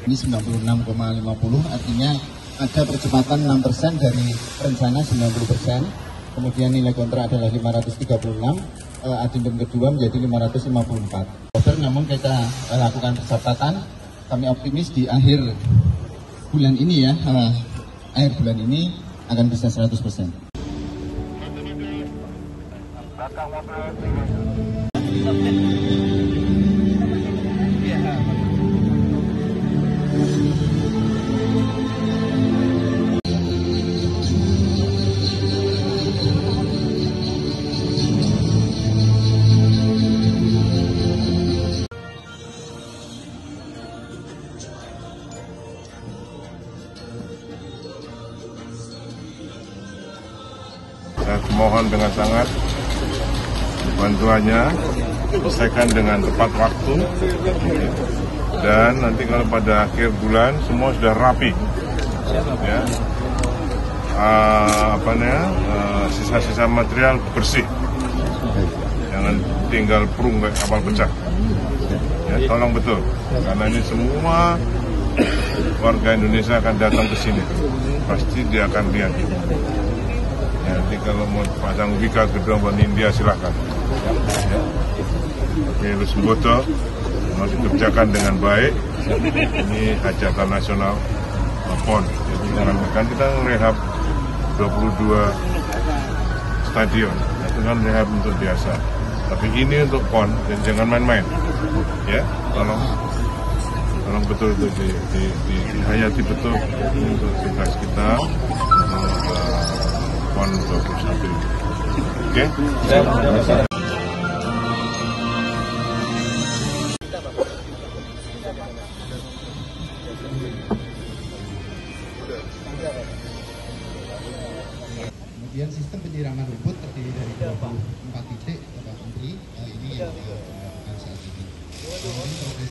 Ini 96,50, artinya ada percepatan 6% dari rencana 90%. Kemudian nilai kontrak adalah 536, adendum kedua menjadi 554. Namun kita lakukan percepatan, kami optimis di akhir bulan ini ya, akhir bulan ini akan bisa 100%. Saya mohon dengan sangat bantuannya, selesaikan dengan tepat waktu, dan nanti kalau pada akhir bulan semua sudah rapi, ya, sisa-sisa material bersih, jangan tinggal perung kayak kapal pecah. Ya, tolong betul, karena ini semua warga Indonesia akan datang ke sini, pasti dia akan lihat. Ya, nanti kalau mau pasang wika gedung buat India silahkan. Ya. Oke, lu semboto mau dikerjakan dengan baik. Ini hajatan nasional PON. Jadi kan kita rehab 22 stadion. Itu kan rehab untuk biasa. Tapi ini untuk PON, dan jangan main-main. Ya, tolong betul itu dihayati betul untuk tugas kita. PON 21. Oke? Kemudian sistem penyiraman rumput terdiri dari 24 titik, Bapak Menteri, ini yang dilakukan saat ini.